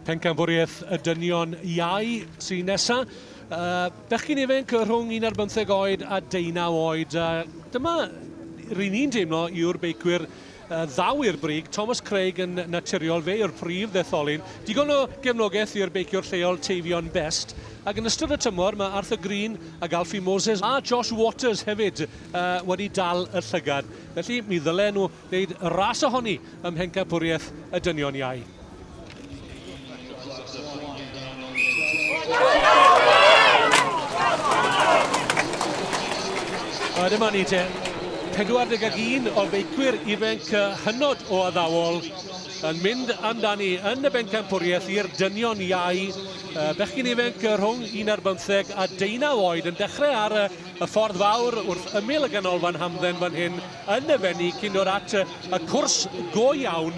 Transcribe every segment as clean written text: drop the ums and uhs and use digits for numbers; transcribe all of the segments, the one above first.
Pencampwriaeth y Dynion Iau sy'n nesa. Bechgyn ifanc rhwng 11 oed a 19 oed. Dyma rydyn ni'n deimlo yw'r beicwyr ddaw i'r brig. Thomas Craig yn naturiol, fe yw'r prif ddetholyn. Digon o gefnogaeth i'r beiciwr lleol Teifion Best. Ac yn ystod y tymor mae Arthur Green ac Alfie Moses a Josh Waters hefyd wedi dal y llygad. Felly mi ddylen nhw wneud ras ohoni ym Pencampwriaeth y Dynion Iau. Dyma ni te, 41 o feicwyr ifanc hynod o addawol yn mynd amdani yn y Pencampwriaeth i'r Dynion Iau. Bechgyn ifanc rhwng 11 a 19 oed yn dechrau ar y ffordd fawr wrth ymyl y ganolfan hamdden fan hyn yn y fenni cyn dod at y cwrs go iawn.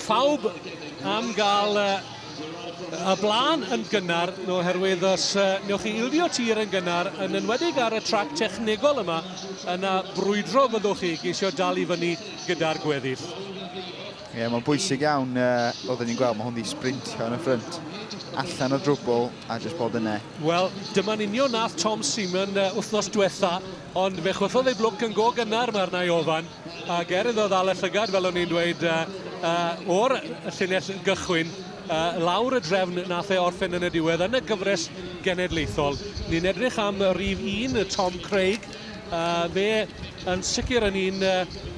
Phawb am gael y blaen yn gynnar oherwydd os newch chi ildio tir yn gynnar yn enwedig ar y trac technegol yma yna brwydro fyddwch chi geisio dal i fyny gyda'r gweddill. Ie, mae'n bwysig iawn oedden ni'n gweld, mae hwn di sprintio yn y ffrynt allan o drwbl a jyst bod yna. Wel, dyma'n union nath Tom Seaman wythnos diwetha, ond fe chwythodd ei blwc yn go gynnar mae'r nai ofan ac erydd o ddal y llygad fel o'n i'n dweud o'r llinell gychwyn lawr y drefn nath e orffen yn y diwedd yn y gyfres genedlaethol. Ni'n edrych am rhif 1, Tom Craig. Fe yn sicr yn un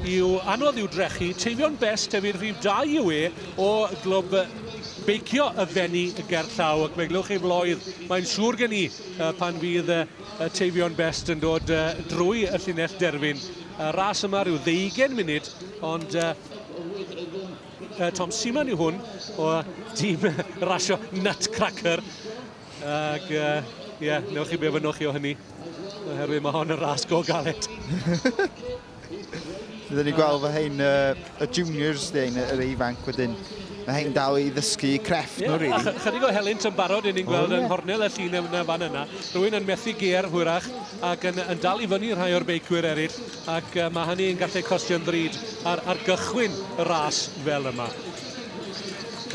yw anodd i'w drechu. Teifion Best hefyd rhif 2 yw o glwb beicio y fenni gerllaw ac fe glywch chi floedd. Mae'n siŵr gen i pan fydd Teifion Best yn dod drwy y llinell derfyn. Ras yma rhyw 20 munud, ond Tom Seaman yw hwn o dîm rasio Nutcracker. Ac newch chi be fynwch chi o hynny. Oherwydd mae hon yn ras go galed. Byddwn ni'n gweld fy hyn y juniors dyn, yr ifanc wedyn. Mae hyn dal i ddysgu crefft nhw, rili. Chydig o helynt yn barod ni'n gweld yng nghornel y llun yn fan yna. Rwy'n yn methu ger hwyrach ac yn dal i fyny rhai o'r beicwyr eraill. Ac mae hynny yn gallu costio'n ddrud ar gychwyn y ras fel yma.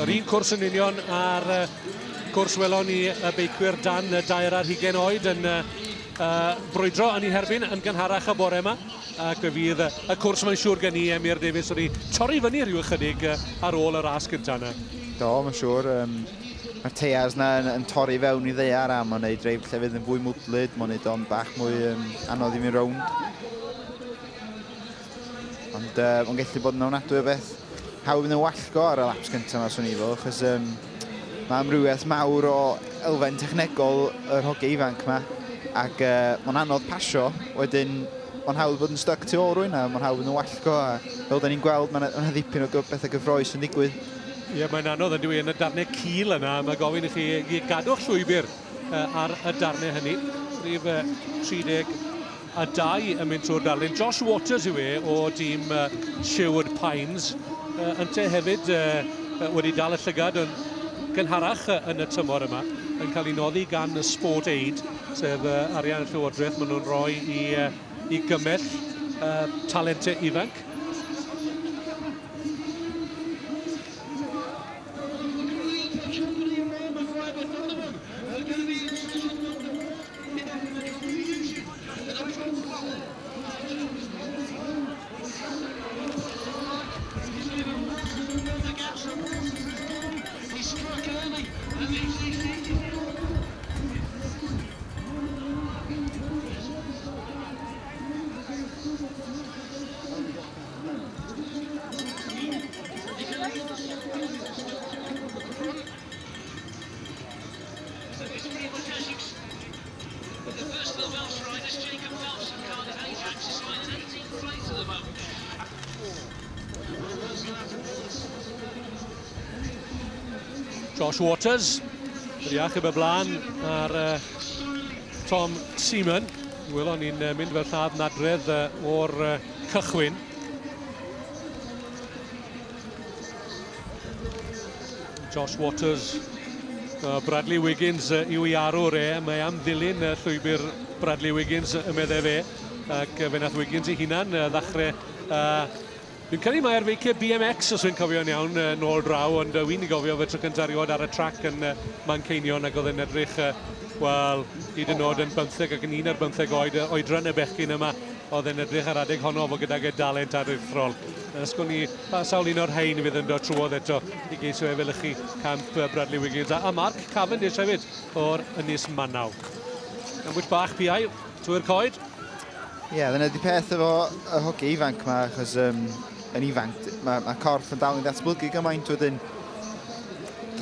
Yr un cwrs yn union ar gwrs welon ni y beicwyr dan 2 ar 20 oed yn brwydro yn ei herbyn yn gynharach y bore yma ac fydd y cwrs mae'n siŵr gen i Emyr Davies wedi torri fyny rhyw ychydig ar ôl y ras gyntaf yna. Do, mae'n siŵr. Mae'r teiars yna yn torri fewn i ddeiar a mae'n neud dreif llefydd yn fwy mwdlyd, mae'n neud o'n bach mwy anodd i mi rownd. Ond mae'n gallu bod yn ofnadwy o beth hawdd yn y wallgo ar y laps gyntaf yma swn i fel, achos mae amrywiaeth mawr o elfen technegol yr hogi ifanc yma. Ac mae'n anodd pasio, wedyn mae'n hawdd bod yn stuck tu ôl rwy'n a mae'n hawdd yn y wallgo a fel da ni'n gweld mae'n ddipyn o bethau gyffroes yn digwydd. Ie, mae'n anodd yn dwi yn y darnau cil yna, mae gofyn i chi gadw'ch llwybr ar y darnau hynny. Rhif 32 yn mynd trwy'r darlun. Josh Waters yw o dîm Sherwood Pines. Ynte hefyd wedi dal y llygad yn gynharach yn y tymor yma yn cael ei noddi gan y Sport Aid, sef arian y Llywodraeth maen nhw'n rhoi i gymell talentau ifanc. Josh Waters wedi achub y blaen ar Tom Seaman. Welon ni'n mynd fel lladd nadredd o'r cychwyn. Josh Waters, Bradley Wiggins yw i arwr mae am ddilyn llwybr Bradley Wiggins y meddai fe. Ac fe nath Wiggins ei hunan ddechrau Fi'n credu mae'r feicio BMX os fi'n cofio'n iawn nôl draw, ond wy'n gofio fe tro cyntaf erioed ar y trac yn Manceinion ac oedd yn edrych, wel, hyd yn oed yn 15 ac yn 1 ar 15 oedran y bechgyn yma, oedd yn edrych ar adeg honno fo gyda'r dalent aruthrol. Ysgwn ni, sawl un o'r hein fydd yn dod trwodd eto i geisio efelychu camp Bradley Wiggins a Mark Cavendish hefyd o'r Ynys Manaw. Ambwyll bach piau, trwy'r coed. Ie, dyna di peth efo y hoci ifanc yma, achos yn ifanc, mae corff yn dal yn ddatblygu gymaint wedyn.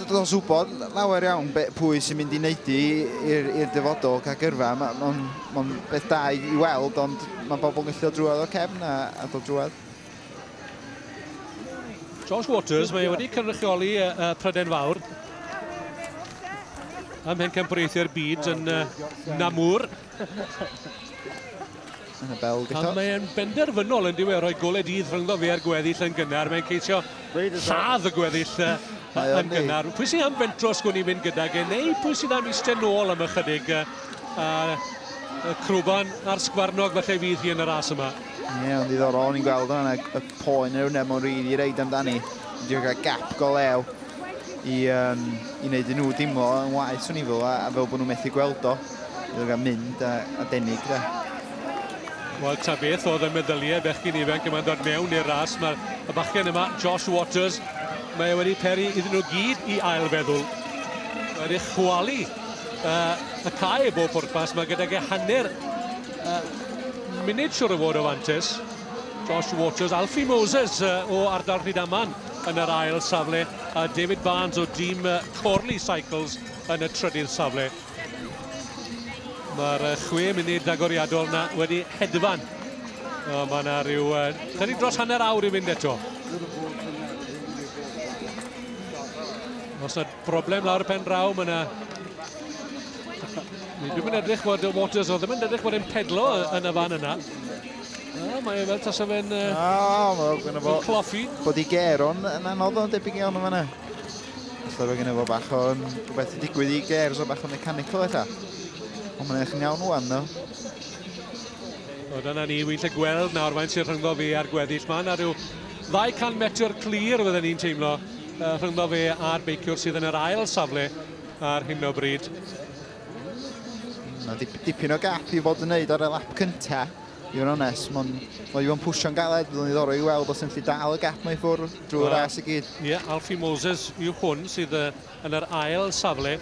Does wybod lawer iawn pwy sy'n mynd i wneud i'r dyfodol cael gyrfa. Mae'n beth da i weld, ond mae bobl yn gallu drwodd o cefn a dod drwodd. Josh Waters, mae wedi cynrychioli Prydain fawr. Am Pencampwriaethau'r byd yn Namwr. Yn y beld eto. A mae'n benderfynol yn diwy roi goled idd rhyngddo fe ar gweddill yn gynnar. Mae'n ceisio lladd y gweddill yn gynnar. Pwy sy'n am fentro sgwn i fynd gydag e, neu pwy sy'n am eistedd nôl am ychydig Clwban a'r sgwarnog falle fydd hi yn y ras yma. Ie, ond ddiddorol, ni'n gweld hwnna, y poen yr hwnna mae'n rili reid amdani. Dwi'n cael gap go lew i wneud nhw dimlo yn waith swn i fel, a fel bod nhw'n methu gweld o. Dwi'n cael mynd a denig da. Wel, ta beth oedd y meddyliau bechgyn ifanc yma'n dod mewn i'r ras. Mae'r bachgen yma, Josh Waters, mae wedi peri iddyn nhw gyd i ailfeddwl. Wedi chwalu y cae bob pwrpas. Mae gydag e hanner munud siwr o fod o fantes. Josh Waters, Alfie Moses o ardal Rhydaman yn yr ail safle, a David Barnes o dîm Traws Seiclo yn y trydydd safle. Mae'r 6 munud agoriadol na wedi hedfan. Mae yna rhyw... chydig dros hanner awr i fynd eto. Os yna broblem lawr y pen draw, mae yna... Dwi'n mynd edrych bod Waters o ddim yn edrych bod e'n pedlo yn y fan yna. Mae fel tas o fe'n cloffi. Bod i Geron yn anodd o'n debyg iawn o fanna. Alla fe gyda fo bach o rhywbeth i digwydd i Gers o bach o mechanical eitha. Ond mae'n eich yn iawn wan, no. O, dyna ni, wy'n lle gweld nawr faint sy'n rhyngddo fe ar gweddill. Mae yna rhyw 200 metr clir fydden ni'n teimlo rhyngddo fe a'r beiciwr sydd yn yr ail safle ar hyn o bryd. Mae dipyn o gap i fod yn neud ar y lap cynta, i fod yn onest. Mae i'n pwsio'n galed, byddwn i ddorau i weld os yn lli dal y gap mae i ffwrdd drwy'r ras i gyd. Ie, Alfie Moses yw hwn sydd yn yr ail safle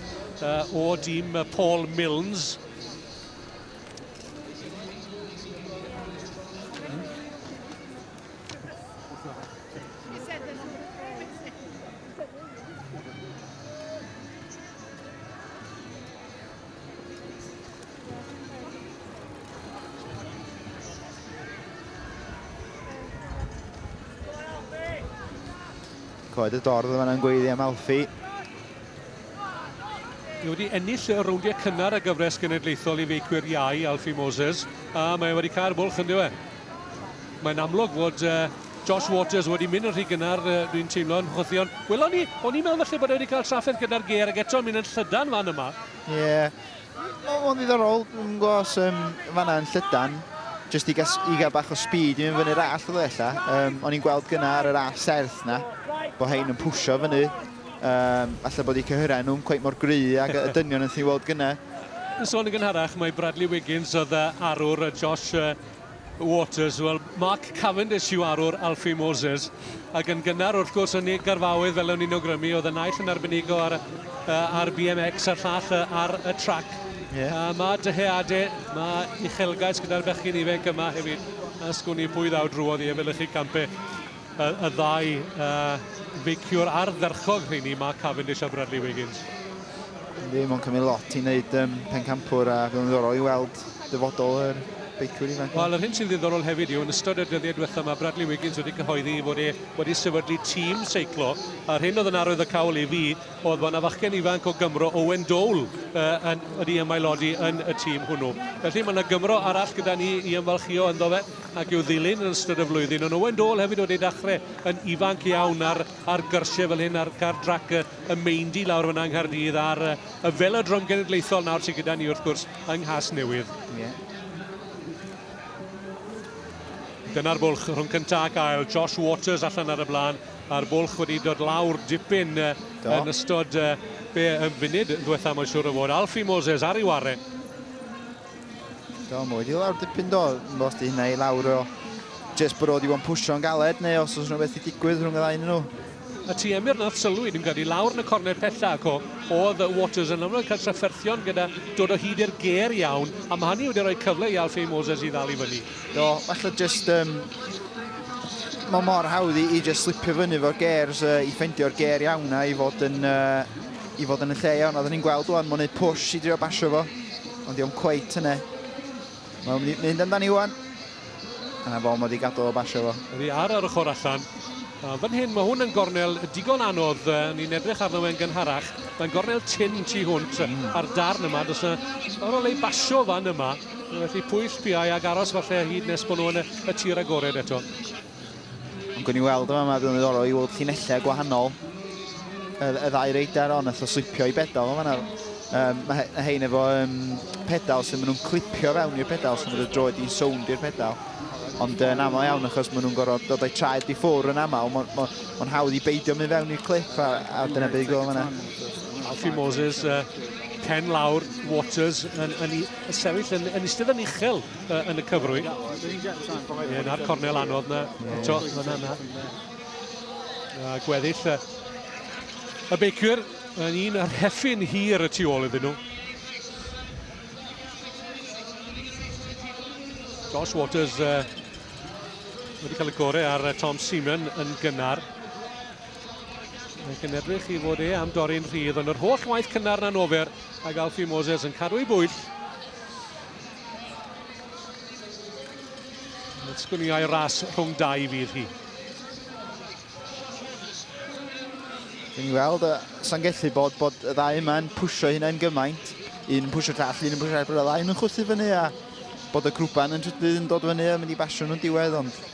o dîm Paul Milnes. Coed y dorf yma'n gweiddi am Alfie. Mae wedi ennill y rowndiau cynnar y gyfres genedlaethol i feicwyr iau, Alfie Moses, a mae wedi cael bwlch yn diwe. Mae'n amlwg fod Josh Waters wedi mynd yn rhy gynnar, dwi'n teimlo yn chwthion. Wel, o'n i'n meddwl falle bod wedi cael trafferth gyda'r ger ac eto mynd yn llydan fan yma. Ie, mae'n ddiddorol, dwi'n gwybod os fanna yn llydan, jyst i gael bach o speed i mynd fyny'r all o ddella. O'n i'n gweld gynna ar yr all serth na, bod hein yn pwysio fyny. Alla bod i cyhyrau nhw'n cweith mor gry ac y dynion yn thi weld gynna. Yn sôn yn gynharach, mae Bradley Wiggins oedd arwr Josh Waters. Wel, Mark Cavendish yw arwr Alfie Moses. Ac yn gynnar wrth gwrs yn ei garfawydd fel o'n i'n awgrymu, oedd y naill yn arbenigo ar BMX a'r llall ar y trac. Yeah. Mae dyheadau, mae uchelgais gyda'r bechgyn ifanc yma hefyd. Ysgwn i pwy ddaw drwodd i efelychu campau y ddau feiciwr ardderchog rheini, mae Cavendish a Bradley Wiggins. Ddim ond cymryd lot i wneud Pencampwr a fydd yn ddiddorol i weld dyfodol yr beicwr ifanc. Wel, yr hyn sy'n ddiddorol hefyd yw, yn ystod y dyddiau diwethaf mae Bradley Wiggins wedi cyhoeddi fod wedi sefydlu tîm seiclo. A'r hyn oedd yn arwydd y cawl i fi, oedd bod yna fachgen ifanc o Gymro, Owen Dole, wedi ymaelodi yn y tîm hwnnw. Felly mae yna Gymro arall gyda ni i ymfalchio ynddo fe, ac i'w ddilyn yn ystod y flwyddyn. Ond Owen Dole hefyd wedi dechrau yn ifanc iawn ar gyrsiau fel hyn, ar drac y Meindy lawr fyna yng Nghaerdydd, ar y velodrom genedlaethol nawr sydd gyda ni wrth gwrs yng Nghas Newydd. Dyna'r bwlch rhwng cyntaf ac ail. Josh Waters allan ar y blaen. A'r bwlch wedi dod lawr dipyn yn ystod be yn funud diwetha mae'n siŵr o fod. Alfie Moses ar ei ware. Do, mae wedi lawr dipyn do. Os di hynna i lawr o jyst bod o wedi bod yn pwsio'n galed neu os oes rhywbeth i digwydd rhwng y ddau nhw. Y tu emyr nath sylwi, dwi'n gadi lawr yn y corner pellach oedd Waters yn amlwg cael trafferthion gyda dod o hyd i'r ger iawn, a mae hynny wedi rhoi cyfle i Alfie Moses i ddal i fyny. Do, falle jyst... mae mor hawdd i jyst slipio fyny fo'r gers, i ffendio'r ger iawn na i fod yn y lle iawn. Oedden ni'n gweld o'n gwneud push i drio basio fo, ond diolch cweit hynny. Mae'n mynd amdani wan. Yna fo, mae wedi gadael o basio fo. Ydy ar yr ochr allan. Fan hyn, mae hwn yn gornel digon anodd, ni'n edrych arno fe'n gynharach. Mae'n gornel tin tu hwnt ar darn yma, does yna o'r oleu basio fan yma. Felly pwyll piau ag aros falle hyd nes bod nhw'n y tir agored eto. Ond gwni weld yma, mae'n ddiddorol i weld llinellau gwahanol. Y ddau reidar ond eitha slipio i bedal yma. Mae hein efo pedal sy'n maen nhw'n clipio fewn i'r pedal sy'n mynd y droed i'n sound i'r pedal. Ond yn aml iawn achos maen nhw'n gorfod dod o'i traed i ffwr yn aml. Mae'n hawdd i beidio mynd fewn i'r clip a dyna beth i gweld yna. Alfie Moses, pen lawr, Waters yn sefyll yn eistedd yn uchel yn y cyfrwy. Na'r cornel anodd na. Eto, yna. Gweddill y beicwyr yn un ar heffin hir y tu ôl iddyn nhw. Josh Waters wedi cael y gorau ar Tom Seaman yn gynnar. Mae'n cynedrych i fod am dorri'n rhydd, ond yr holl waith cynnar na'n ofer ag Alfie Moses yn cadw ei bwyll. Sgwn i ai ras rhwng dau fydd hi. Dwi'n weld, sa'n gellu bod y ddau yma'n pwysio hynna'n gymaint. Un yn pwysio llall, un yn pwysio llall, bod y ddau yn chwthu fyny a bod y grwpan yn trydydd yn dod fyny a mynd i basio nhw'n diwedd, ond...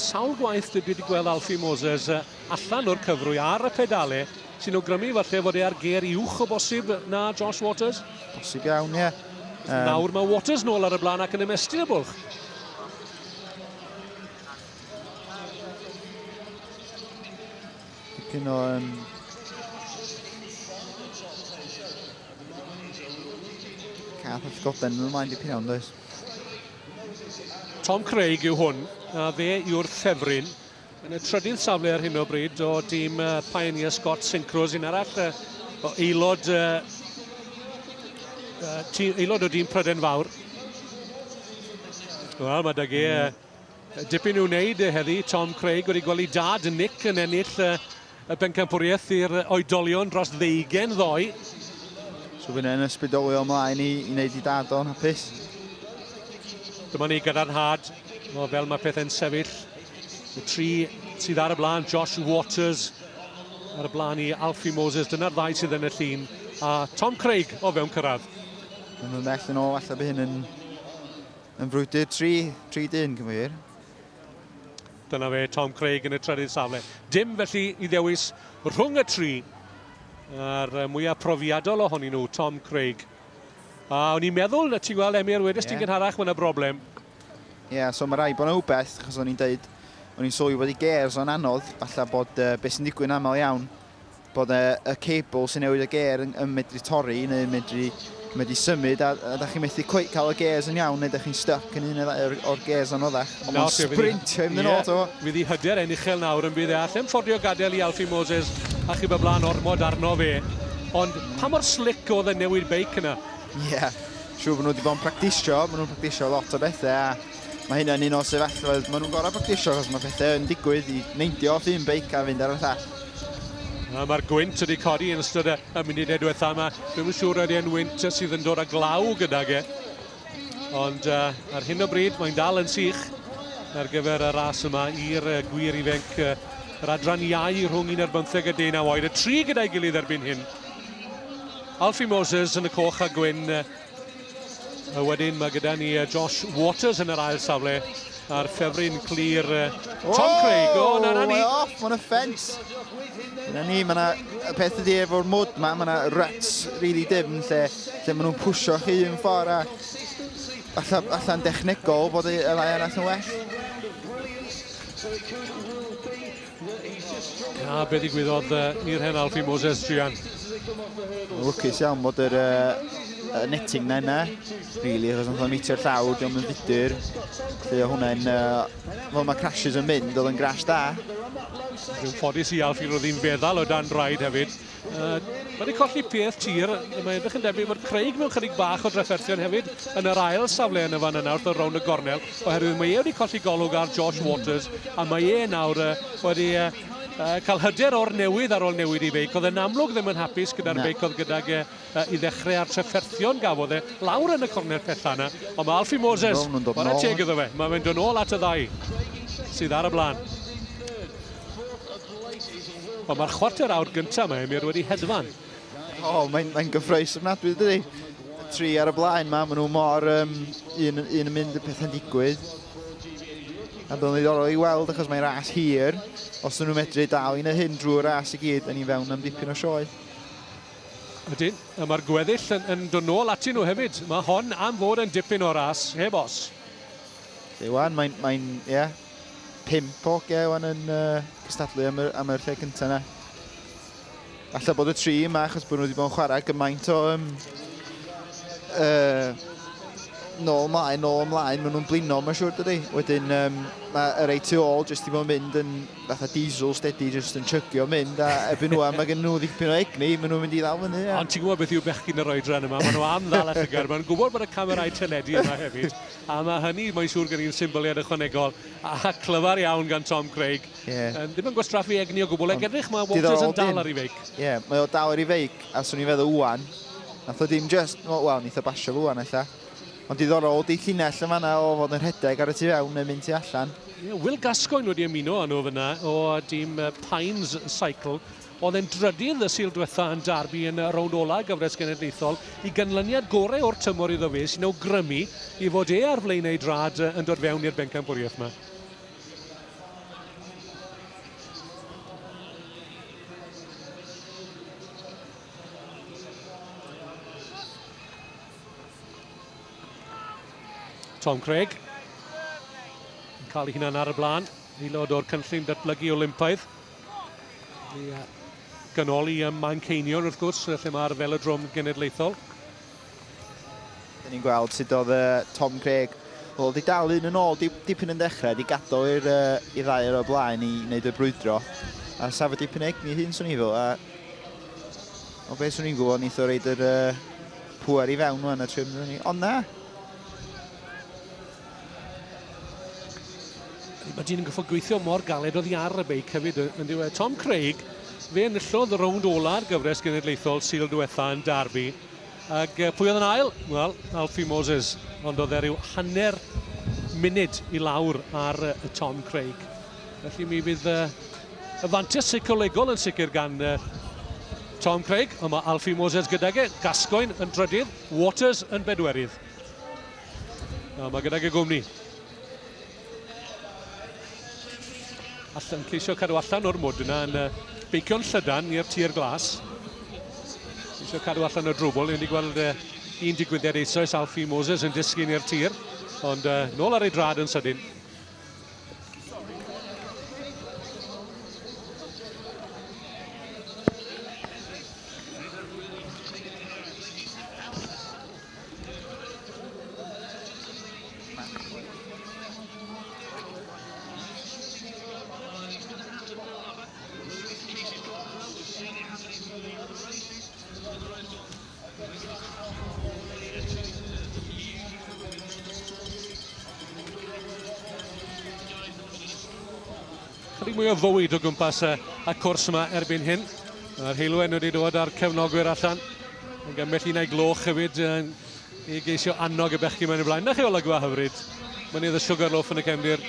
Sawl gwaith dwi wedi gweld Alfie Moses allan o'r cyfrwy ar y pedalau sy'n awgrymu falle fod e ar ger uwch o bosib na Josh Waters. Bosib iawn, ie. Nawr mae Waters nôl ar y blaen ac yn ymestyn y bwlch. Dipyn o... Cath all goden yn ymlaen dipyn iawn, does? Tom Craig yw hwn, a fe yw'r ffefryn. Yn y trydydd safle ar hyn o bryd o dîm Pioneer Scott Syncros, un arall aelod o dîm Prydain fawr. Wel, mae dy dipyn i'w wneud heddi. Tom Craig wedi gweld ei dad Nick yn ennill y Pencampwriaeth i'r oedolion dros 20 ddoe. So fy'n yn ysbrydolio ymlaen i wneud i dad o'n hapus. Dyma ni gyda'r had, fel mae pethau'n sefyll. Y tri sydd ar y blaen, Josh Waters ar y blaen i Alfie Moses. Dyna'r ddau sydd yn y llun. A Tom Craig o fewn cyrraedd. Mae'n mell yn ôl, allai by hyn yn frwydr 3-1 gymwyr. Dyna fe, Tom Craig yn y trydydd safle. Dim felly i ddewis rhwng y tri. A'r mwyaf profiadol ohonyn nhw, Tom Craig. A o'n i'n meddwl, ti'n gweld Emyr, wedys ti'n gynharach, mae'n y broblem. Ie, so mae rai bod yna wbeth, achos o'n i'n deud, o'n i'n sylwi bod i gers o'n anodd, falle bod beth sy'n digwydd yn aml iawn, bod y cable sy'n newid y ger yn medru torri, neu medru symud, a da chi'n methu cael y gers yn iawn, neu da chi'n stuck yn un o'r gers anoddach. Ond mae'n sprintio i'n ôl to. Fydd i hyder ennichel nawr yn bydd e. Allem ffordio gadael i Alfie Moses a chi byblaen ormod arno fe. Ond pa mor slick oedd y newid beic yna? Ie, siŵr bod nhw wedi bod yn practisio, maen nhw'n practisio lot o bethau a mae hynny'n un o sefyllfa, maen nhw'n gorau practisio achos mae pethau yn digwydd i neidio off un beic a fynd ar y llall. Mae'r gwynt wedi codi yn ystod y munudau diwetha yma. Dwi'n siŵr ydy yn wynt sydd yn dod â glaw gydag e. Ond ar hyn o bryd mae'n dal yn sych ar gyfer y ras yma i'r gwir ifenc yr adran iau rhwng 11 a 19 oed. Y tri gyda'i gilydd erbyn hyn. Alfie Moses yn y coch a gwyn. Wedyn mae gyda ni Josh Waters yn yr ail safle. A'r ffefryn clir Tom Craig. O, na ni. Off, mae'n offens. Na ni, mae yna peth ydi efo'r mwd yma, mae yna ruts really dim lle maen nhw'n pwysio chi un ffordd a allan dechnegol bod y lai arall yn well. A beth ddigwyddodd i'r hen Alfie Moses Drian. Lwcus iawn bod yr netting na yna, really, achos nath o'n mitio'r llawr, diolch yn fudr. Lle o hwnna'n, fel mae crashes yn mynd, oedd yn crash da. Rwy'n ffodus i Alfie roedd hi'n feddal o dan draed hefyd. Mae wedi colli peth tir, mae edrych yn debyg bod Craig mewn chydig bach o drafferthion hefyd yn yr ail safle yn y fan yna wrth o rown y gornel, oherwydd mae e wedi colli golwg ar Josh Waters, a mae e nawr wedi cael hyder o'r newydd ar ôl newid i feic. Oedd yn amlwg ddim yn hapus gyda'r feic oedd gydag i ddechrau ar trafferthion gafodd e lawr yn y cornel pella yna, ond mae Alfie Moses, bara teg iddo fe, mae'n mynd yn ôl at y ddau sydd ar y blaen. Ond mae'r chwarter awr gyntaf mae Emyr wedi hedfan. Mae'n gyffroes ofnadwy, dydy. 3 ar y blaen ma, maen nhw mor un yn mynd y pethau'n digwydd. A byddwn ddiddorol i weld achos mae'n ras hir. Os ydyn nhw'n medru dal un o hyn drwy'r ras i gyd, yn ei fewn am dipyn o sioe. Ydyn, a mae'r gweddill yn dod nôl atyn nhw hefyd. Mae hon am fod yn dipyn o ras, heb os. Wan, mae'n, 5 o gewan yn cystadlu am yr lle cyntaf yna. Alla bod y 3 yma, achos bod nhw wedi bod yn chwarae gymaint o nôl ymlaen, maen nhw'n blino, mae'n siŵr dydy. Wedyn, mae yr ei tu ôl jyst i fod yn mynd yn fatha diesel steady, jyst yn chygio mynd, a ebyn nhw mae gen nhw ddipyn o egni, maen nhw'n mynd i ddal fyny. Ond ti'n gwybod beth yw bechgyn yr oedran yma, maen nhw am ddal y llygad, maen nhw'n gwybod bod y camerau teledu yma hefyd, a mae hynny, mae'n siŵr gen i'n symboliad ychwanegol, a clyfar iawn gan Tom Craig. Ddim yn gwastraffu egni o gwbl, edrych mae Waters yn dal ar ei feic. Mae o dal ar ei feic, a swn i'n feddwl wwan, nath o dim just, wel, nith o basio fo wwan alla. Ond diddorol, di llinell yn fanna o fod yn rhedeg ar y tu fewn neu mynd tu allan. Will Gascoigne wedi ymuno â nhw fyna o dîm Traws Seiclo. Oedd e'n drydydd y sil diwetha yn Derby yn y rownd ola gyfres genedlaethol i ganlyniad gorau o'r tymor iddo fe sy'n awgrymu i fod e ar flaenau drad yn dod fewn i'r Pencampwriaeth yma. Tom Craig yn cael ei hunan ar y blaen, aelod o'r cynllun datblygu Olympaidd. I ganoli Manceinion wrth gwrs, lle mae'r velodrom genedlaethol. Dyn ni'n gweld sut oedd Tom Craig, oedd wedi dal un yn ôl dipyn yn dechrau, wedi gadael i ddau ar y blaen i wneud y brwydro. A safod dipyn egni hyn swn i fel. O beth swn i'n gwybod, nith o reid yr pŵer i fewn nhw yn y trim. Ond na! Mae Dynion yn goffo gweithio mor galed oddi ar y beic hefyd yn diwedd. Tom Craig, fe enillodd y rownd ola'r gyfres genedlaethol sil diwetha yn Derby. Ac pwy oedd yn ail? Wel, Alfie Moses. Ond oedd e ryw hanner munud i lawr ar Tom Craig. Felly mi fydd y fantes seicolegol yn sicr gan Tom Craig. Ond mae Alfie Moses gydag e. Gascoigne yn drydydd, Waters yn bedwerydd. Mae gydag e gwmni. Allan ceisio cadw allan o'r mwd yna yn beicio'n llydan i'r tir glas. Ceisio cadw allan o'r drwbl. Ni'n gweld un digwyddiad eisoes Alfie Moses yn disgyn i'r tir. Ond nôl ar ei drad yn sydyn. Chydig mwy o fywyd o gwmpas y cwrs yma erbyn hyn. Mae'r heilwen wedi dod ar cefnogwyr allan. Yn gymell un ei gloch hefyd i geisio annog y bechgyn mewn i blaen. Na chi olygfa hyfryd. Mae'n iddo Sugarloaf yn y cefndir.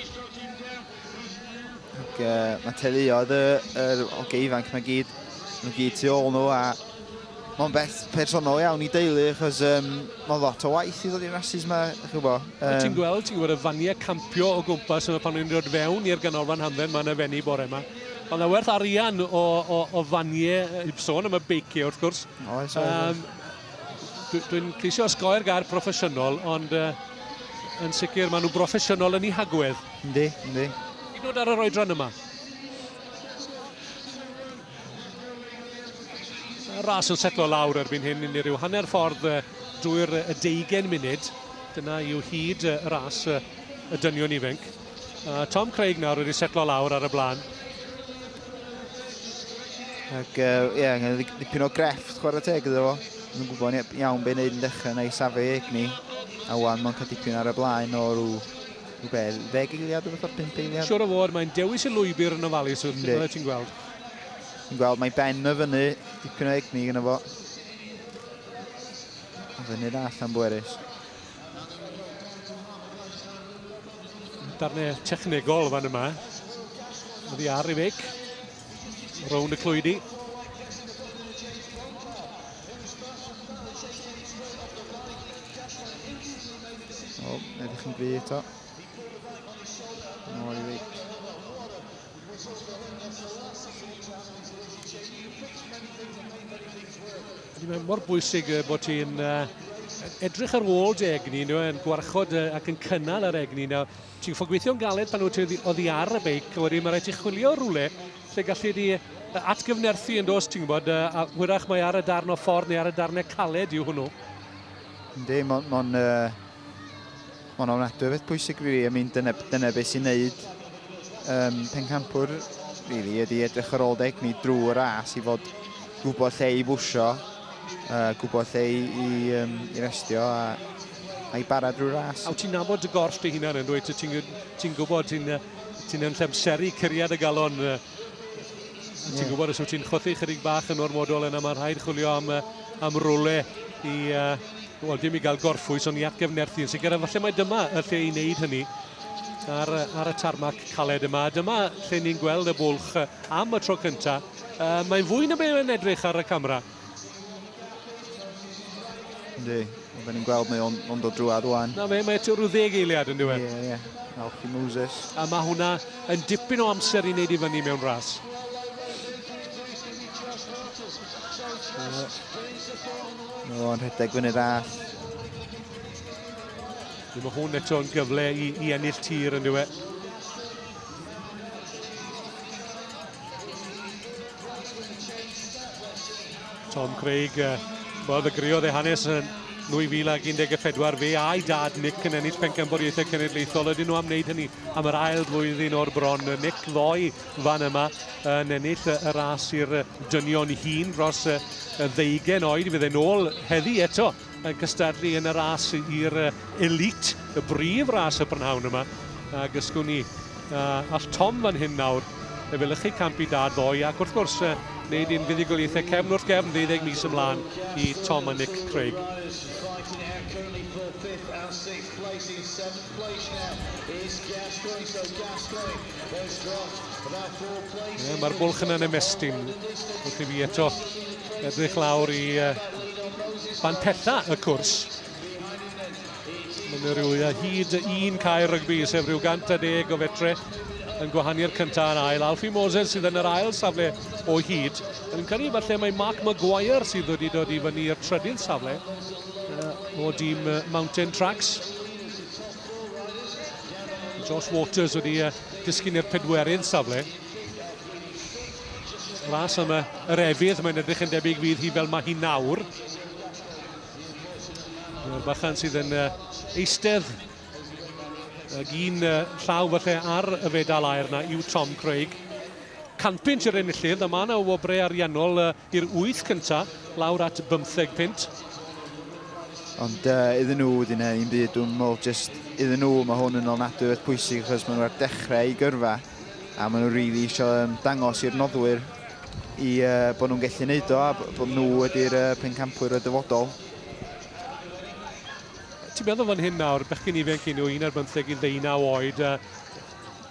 Mae teuluodd yr oge ifanc mae gyd. Mae gyd tu ôl nhw a mae'n beth personol iawn i deulu achos mae lot o waith i ddod i'r rasis yma, ych chi'n gwybod. Ti'n gweld y faniau campio o gwmpas yma pan nhw'n dod fewn i'r ganolfan hamdden mae'n efennu bore yma. Ond y werth arian o faniau, sôn am y beiciau wrth gwrs. Dwi'n ceisio osgoi'r gair proffesiynol, ond yn sicr maen nhw broffesiynol yn eu hagwedd. Yndi. hynod ar yr oedran yma. Y ras yn setlo lawr erbyn hyn i ryw hanner ffordd drwy'r 20 munud. Dyna yw hyd y ras y dynion ifanc. Tom Craig nawr wedi setlo lawr ar y blaen. Ac dipyn o grefft chwarae teg iddo fo. Mae'n gwybod iawn be'n neud yn dechrau neu safu egni. A wan mae'n cael dipyn ar y blaen o rhyw 10 eiliad o fath o'r 5 eiliad. Siwr o fod, mae'n dewis y lwybr yn ofalus wrth ti'n gweld. Ti'n gweld, mae ben y fyny, dipyn o egni gyda fo. A fyny'r allan bwerus. Darnau technegol fan yma. Wedi ar i feic. Rownd y Clwb. O, edrych yn gry eto. Nôl i feic. Mae'n mor bwysig bod ti'n edrych ar ôl dy egni, yn gwarchod ac yn cynnal yr egni. Ti'n ffo gweithio'n galed pan wyt ti oddi ar y beic, a wedyn mae rhaid ti chwilio rhywle lle gallu di atgyfnerthu yn dos, ti'n gwybod, a hwyrach mae ar y darn o ffordd neu ar y darnau caled yw hwnnw. Yndi, mae'n ofnadwy beth pwysig rili. I mean, dyna beth sy'n neud Pencampwr rili, ydy edrych ar ôl egni drwy'r ras i fod gwybod lle i bwsio, gwybod lle i restio a i bara drwy'r ras. A ti'n nabod dy gorff dy hunan yn dweud, ti'n gwybod ti'n yn llemseru curiad y galon. Ti'n gwybod os wyt ti'n chwythu chydig bach yn ormodol yna, mae'n rhaid chwilio am rwle i, dim i gael gorffwys, ond i atgyfnerthu. Yn sicr, falle mae dyma y lle i wneud hynny ar y tarmac caled yma. Dyma lle ni'n gweld y bwlch am y tro cyntaf. Mae'n fwy na beth yn edrych ar y camera. Yndi, fe ni'n gweld mae o'n dod drwad wan. Na fe, mae eto rhyw 10 eiliad yn diwedd. Ie. Alfie Moses. A mae hwnna yn dipyn o amser i wneud i fyny mewn ras. O'n rhedeg fyny'r all. Mae hwn eto yn gyfle i ennill tir yn diwedd. Tom Craig, y griodd ei hanes yn 2014, fe a'i dad Nick yn ennill Pencampwriaeth cenedlaethol. Ydyn nhw am wneud hynny am yr ail flwyddyn o'r bron. Nick ddoi fan yma yn ennill y ras i'r dynion hun dros 20 oed. Fydd e'n ôl heddi eto yn cystadlu yn y ras i'r elite, y brif ras y prynhawn yma. A gysgwn ni all Tom fan hyn nawr efelychu camp i dad ddoi, ac wrth gwrs wneud un fuddigoliaethau cefn wrth gefn 12 mis ymlaen i Tom a Nick Craig. Mae'r bwlch yn ymestyn wrth i fi eto edrych lawr i fan pella y cwrs. Mae'n rhyw hyd un cae rygbi, sef rhyw 110 o fetre yn gwahani'r cyntaf yn ail. Alfie Moses sydd yn yr ail safle o hyd. Yn cynnig falle mae Mark Maguire sydd wedi dod i fyny i'r trydydd safle o dîm Mountain Tracks. Josh Waters wedi disgyn i'r 4ydd safle. Ras am yr efydd, mae'n edrych yn debyg fydd hi fel mae hi nawr. Mae'r bachan sydd yn eistedd ag un llaw falle ar y fedal aer na yw Tom Craig. Canpint i'r enillydd, a mae yna wobrau ariannol i'r 8 cyntaf, lawr at 15 pint. Ond iddyn nhw wedi gwneud un byd, dwi'n meddwl jyst iddyn nhw, mae hwn yn ofnadwy beth pwysig achos maen nhw ar dechrau i gyrfa a maen nhw rili eisiau dangos i'r noddwyr i bod nhw'n gallu gwneud o a bod nhw wedi'r Pencampwr y dyfodol. Ti'n meddwl fan hyn nawr, bechgyn ifanc un nhw, 1 ar 15 i 19 oed.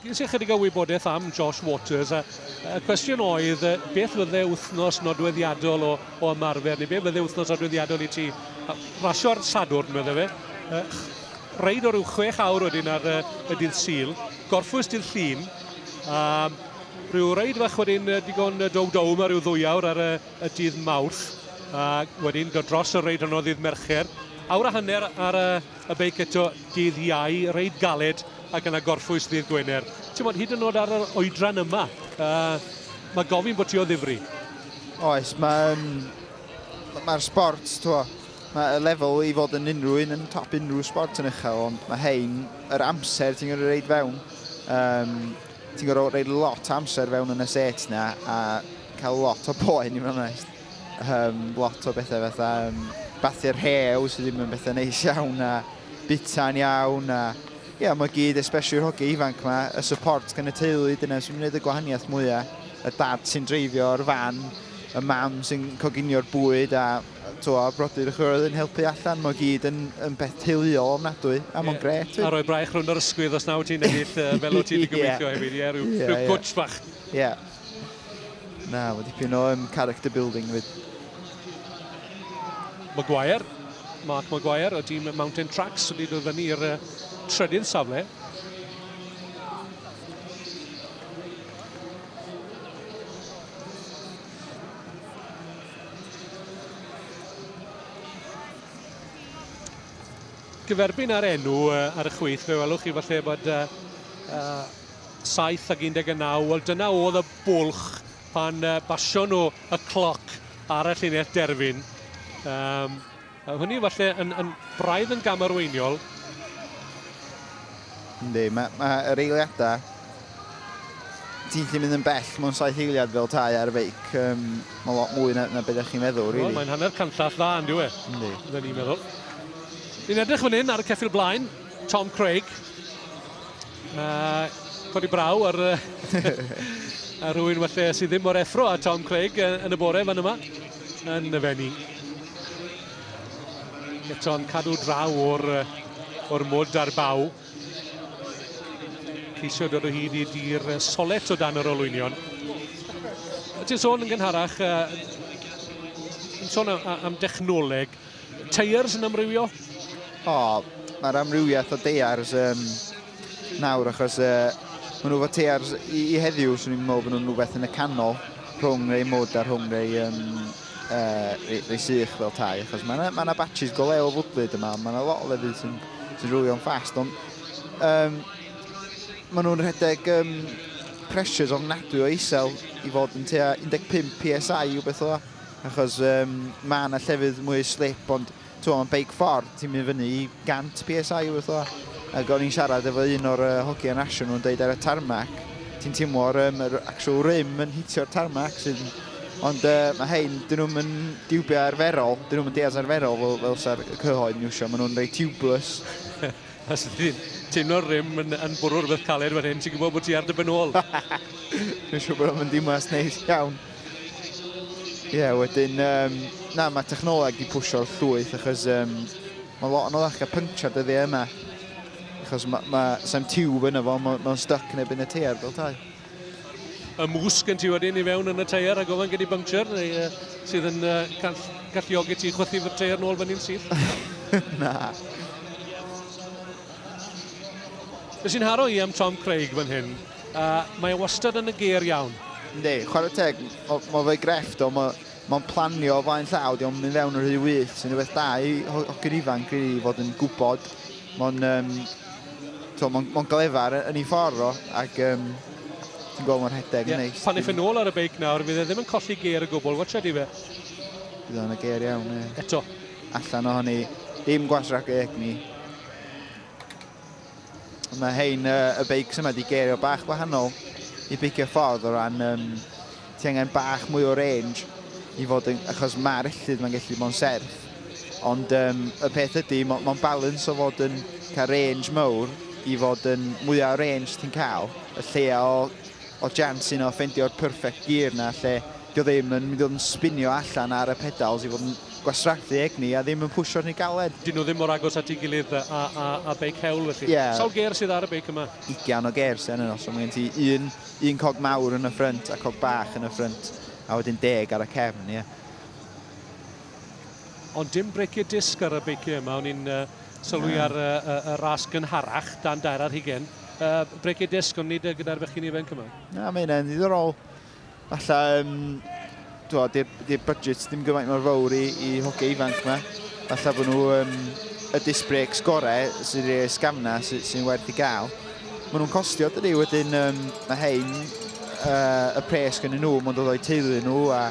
Gys i chydig o wybodaeth am Josh Waters. Y cwestiwn oedd, beth fydde wythnos nodweddiadol o ymarfer, neu beth fydde wythnos nodweddiadol i ti? Rasio'r Sadwrn, meddwl fe. Reid o ryw 6 awr wedyn ar y dydd Sul. Gorffwys dydd Llun. Rhyw reid fach wedyn digon dow yma rhyw 2 awr ar y dydd Mawrth. Wedyn dod dros y reid hwnnw ddydd Mercher. Awr a hanner ar y beic eto dydd Iau, reid galed, ac yna gorffwys ddydd Gwener. Ti'n bod, hyd yn oed ar yr oedran yma, mae gofyn bod ti o ddifri. Oes, mae'r sport, mae y lefel i fod yn unrhyw un yn top unrhyw sport yn uchel, ond mae hein, yr amser ti'n gorfod reid fewn. Ti'n gorfod reid lot o amser fewn yn y set na, a cael lot o boen i fod yn onest. Lot o bethau fatha bathu'r hew sydd ddim yn bethau neis iawn, a bita'n iawn, a mae gyd, especially'r hoci ifanc yma, y support gan y teulu, dyna sy'n gwneud y gwahaniaeth mwyaf. Y dad sy'n dreifio'r fan, y mam sy'n coginio'r bwyd, a brodyr y chwyrdd yn helpu allan, mae gyd yn beth teuluol ofnadwy, a mae'n gret. A roi braich rhwng yr ysgwydd os nawr ti'n ennill fel o ti wedi gobeithio hefyd, rhyw gwtch bach. Na, mae dipyn o character building fyd. Mark Maguire o dîm Mountain Tracks wedi dod fyny i'r trydydd safle. Gyferbyn ar enw ar y chwith, fe welwch chi falle bod 7 ac 19, wel dyna oedd y bwlch pan basio nhw y cloc ar y llinell derfyn. Hynny falle yn braidd yn gamarweiniol. Yndi, mae'r eiliadau, ti'n lle mynd yn bell mewn 7 eiliad fel tai ar y beic. Mae lot mwy na beth ydych chi'n meddwl, rili. Mae'n hanner canllath dda, yn diwe. Yndi. Fydden ni'n meddwl. Ni'n edrych fan hyn ar y ceffil blaen, Tom Craig. Codi braw ar rhywun falle sydd ddim o'r effro a Tom Craig yn y bore fan yma. Yn y fenni. Eto'n cadw draw o'r mwd a'r baw. Ceisio dod o hyd i dir solet o dan yr olwynion. Ti'n sôn yn gynharach, yn sôn am dechnoleg. Teirs yn amrywio? Mae'r amrywiaeth o deiars nawr, achos maen nhw fod teiars i heddiw, swn i'n meddwl bod nhw'n rhywbeth yn y canol rhwng rei mwd a rhwng rei sych fel tai, achos mae yna batches go lew o fwdlyd yma, mae yna lot o lefydd sy'n rwylio'n ffast, ond maen nhw'n rhedeg pressures ofnadwy o isel i fod yn tua 15 PSI o beth o, achos mae yna llefydd mwy slip, ond mae'n beic ffordd, ti'n mynd fyny i 100 PSI o beth o, ac o'n i'n siarad efo un o'r hoci yn asio nhw'n deud ar y tarmac, ti'n teimlo'r actual rim yn hitio'r tarmac, ond mae hein, dyn nhw'n diwbio arferol, dyn nhw'n deas arferol fel sa'r cyhoedd nhw isio, maen nhw'n rei tubeless. Os ydyn teimlo'r rim yn bwrw'r beth caled fan hyn, ti'n gwybod bod ti ar dy benôl. Dwi'n siŵr bod nhw'n dimas neis iawn. Wedyn, mae technoleg i pwsio'r llwyth, achos mae lot yn oddach gael puncture dyddi yma. Achos sa'n tiwb yna fo, mae'n stuck yn ebyn y teiar fel tai. Y mwsg yn ti wedyn i fewn yn y teiar a gofyn gyda puncture, neu sydd yn galluogi ti chwythu fy'r teiar nôl fan hyn sydd? Na. Nes i'n haro i am Tom Craig fan hyn, mae wastad yn y ger iawn. Ynddi, chwarae teg, mae fe grefft o, mae'n planio o flaen llaw, di'n mynd fewn o'r rhy wyth, sy'n rhywbeth da i hogi'r ifanc i fod yn gwybod. Mae'n glefar yn ei ffordd o, ac ti'n gweld mae'r hedeg yn neis. Pan eich yn ôl ar y beic nawr, fydd e ddim yn colli ger y gwbl, watcha di fe? Bydd o'n y ger iawn, ie. Eto? Allan ohoni, dim gwasrac e egni. Mae hein, y beics yma di gerio bach gwahanol i beicio ffordd o ran ti angen bach mwy o range i fod yn, achos mae'r ellid mae'n gallu bod yn serth, ond y peth ydy, mae'n balance o fod yn cael range mawr i fod yn mwyaf range ti'n cael, y lleia o jans o ffendio'r perfect gear na, lle dio ddim yn mynd yn spinio allan ar y pedals i fod yn gwasrathu egni a ddim yn pwsio'r ni galed. Dyn nhw ddim mor agos at ei gilydd a beic hewl felly? Sawl ger sydd ar y beic yma? 20 o ger sydd yn yno, so mae gen ti un cog mawr yn y ffrynt a cog bach yn y ffrynt, a wedyn 10 ar y cefn, ie. Ond dim breiciau disc ar y beiciau yma, o'n i'n sylwi ar y ras gynharach, dan 2 ar hugen. Breiciau disc, ond nid gyda'r bechyn ifanc yma? Na, mae hynny'n ddiddorol. Alla, di'r budget ddim gymaint mor fawr i hoci ifanc yma. Alla bod nhw y disc brakes gorau sydd i'r sgamna sy'n werth i gael. nhw'n costio dydi, wedyn mae hein y pres gen nhw, mae'n dod o'i teulu nhw, a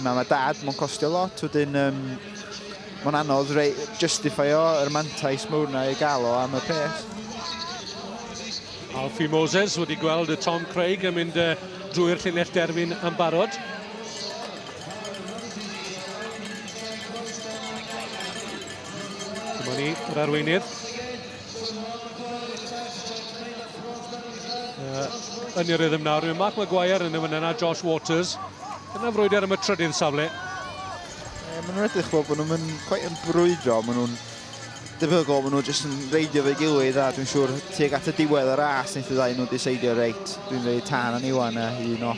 mae dad, mae'n costio lot, wedyn mae'n anodd justifio yr mantais mawr na i gael o am y pres. Alfie Moses wedi gweld y Tom Craig yn mynd drwy'r llinell derfyn yn barod. Dyma ni, yr arweinydd. Yn i'r rhythm nawr, mae Mark Maguire yn y fyna, Josh Waters. Dyna frwydr am y trydydd safle. Maen nhw'n edrych bod nhw'n quite yn brwydro, maen nhw'n debygol, maen nhw jyst yn reidio fe'i gilydd, a dwi'n siŵr tuag at y diwedd y ras wnaeth y ddau nhw diseidio reit. Dwi'n rhaid tan yn Iwan a un o.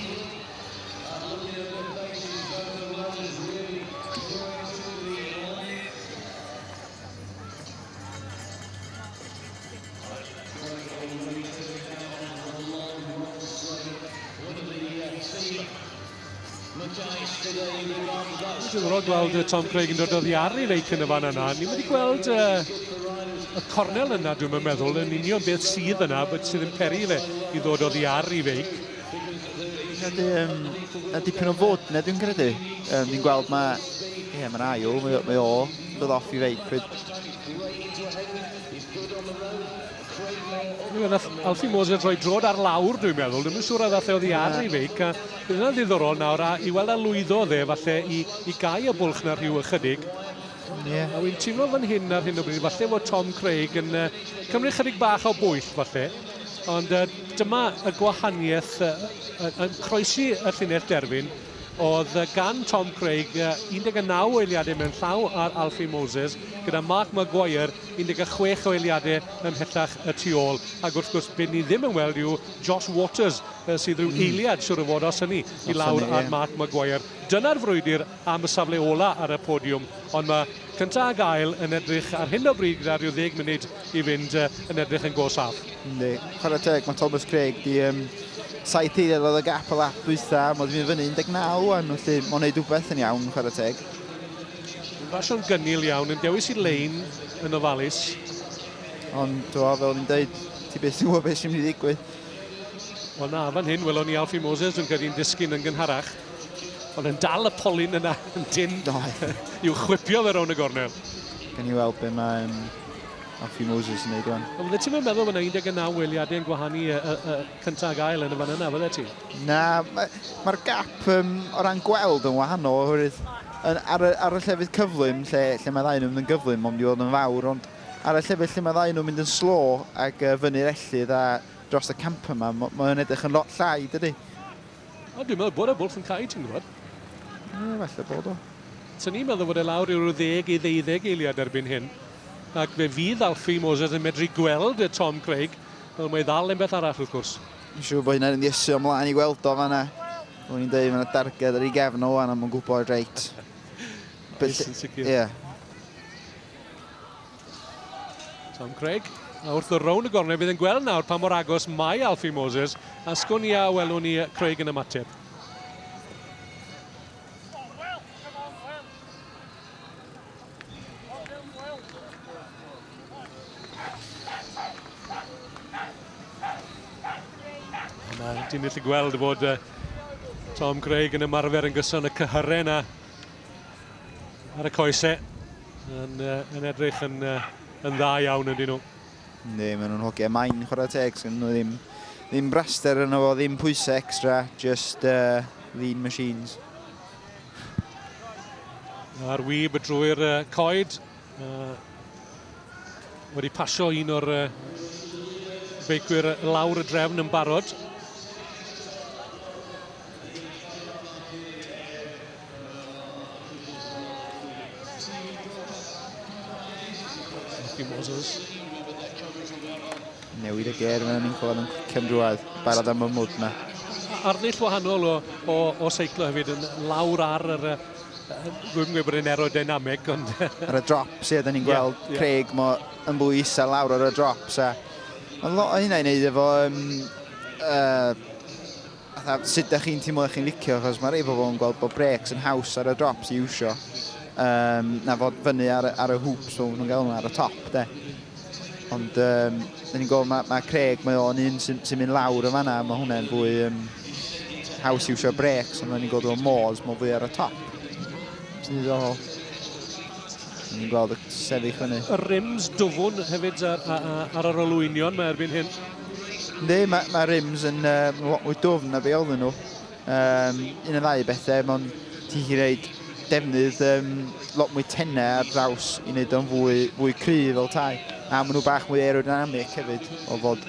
Dwi'n gweld Tom Craig yn dod o ddiarru feic yn y fan yna. Ni wedi gweld y cornel yna, dwi'n meddwl, yn union beth sydd yna, bod sydd yn peri fe i ddod o ddiarru feic. Ydy dipyn o fod yna, dwi'n credu. Ni'n gweld mae'n Iau, mae o dod off i feic. Alfie Moses rhoi drod ar lawr, dwi'n meddwl. Dwi'n siŵr a ddath o ddiarru feic. Bydd yna'n ddiddorol nawr, a i weld a lwyddo dde, falle i gau y bwlch na rhyw ychydig. A wy'n teimlo fan hyn ar hyn o bryd, falle fod Tom Craig yn cymryd chydig bach o bwyll, falle. Ond dyma y gwahaniaeth yn croesi y llinell derfyn, oedd gan Tom Craig 19 eiliadau mewn llaw ar Alfie Moses, gyda Mark Maguire 16 o eiliadau ymhellach y tu ôl. Ac wrth gwrs, beth ni ddim yn weld yw Josh Waters sydd rhyw eiliad siwr o fod os hynny i lawr ar Mark Maguire. Dyna'r frwydr am y safle ola ar y podiwm, ond mae cyntaf ag ail yn edrych ar hyn o bryd gyda rhyw 10 munud i fynd yn edrych yn go saff. Ynddi, chwarae teg, mae Thomas Craig di 7 eiliad oedd y gap o lap dwytha, mae'n mynd fyny 19 wan, felly mae'n neud rhywbeth yn iawn, chwarae teg. Fasio'n gynnil iawn, yn dewis i lein yn ofalus. Ond, fel ni'n dweud, ti beth sy'n gwybod beth sy'n mynd i ddigwydd. Wel na, fan hyn, welon ni Alfie Moses yn gyda'n disgyn yn gynharach. Ond yn dal y polyn yna yn dyn i'w chwipio fe rown y gornel. Gan i weld beth mae Alfie Moses yn neud o'n. Fydde ti'n meddwl bod yna 19 eiliadau yn gwahanu cyntaf ag ail yn y fan yna, fydde ti? Na, mae'r gap o ran gweld yn wahanol, oherwydd ar y llefydd cyflym, lle mae ddau nhw'n mynd yn gyflym, ond wedi bod yn fawr, ond ar y llefydd lle mae ddau nhw'n mynd yn slo ac fyny'r ellydd a dros y camp yma, mae'n edrych yn lot llai, dydy? O, dwi'n meddwl bod y bwlch yn cael, ti'n gwybod? Falle bod o. So ni'n meddwl bod e lawr i'w 10 i 12 eiliad erbyn hyn. Ac fe fydd Alfie Moses yn medru gweld y Tom Craig, fel mae ddal yn beth arall wrth gwrs. Dwi'n siŵr bod hynny'n ddiesu ymlaen i gweld o fanna. O'n i'n dweud, mae'n darged ar ei gefn o wan, a mae'n gwybod reit. Yn sicr. Ie. Tom Craig, a wrth o rown y gornel, bydd yn gweld nawr pa mor agos mae Alfie Moses, a sgwn i a welwn ni Craig yn ymateb. Ti'n gallu gweld bod Tom Craig yn ymarfer yn gyson y cyhyren ar y coesau yn edrych yn dda iawn ydyn nhw. Ne, maen nhw'n hogiau main chwarae teg, so nhw ddim braster yno fo, ddim pwysau extra, just lean machines. A'r wyb drwy'r coed. Wedi pasio un o'r beicwyr lawr y drefn yn barod. Moses. Newid y ger fan ni'n clywed yn Pencampwriaeth, barod am y mwd na. Arddull wahanol o seiclo hefyd yn lawr ar yr rwy'n gwybod bod yn aerodynamic, ond... Ar y drops, ie, da ni'n gweld Craig yn fwy isa lawr ar y drops. Ond lot o hynna i wneud efo... sut da chi'n teimlo chi'n licio, achos mae rei pobl yn gweld bod breaks yn haws ar y drops i iwsio. Na fod fyny ar y hwps, so nhw'n gael nhw ar y top, de. Ond da ni'n gweld mae Craig, mae o'n un sy'n mynd lawr y fanna, mae hwnna'n fwy haws i wsio breaks, ond da ni'n gweld o'n Moors, mae fwy ar y top. Sy'n ddiddorol. Da ni'n gweld y sefyll hynny. Y rims dwfwn hefyd ar yr olwynion mae erbyn hyn. Ynddi, mae rims yn lot mwy dwfn na be oedden nhw. Un o ddau bethau, mae'n ti'n reid defnydd lot mwy tennau ar draws i wneud o'n fwy cry fel tai. A maen nhw bach mwy aerodynamic hefyd, o bod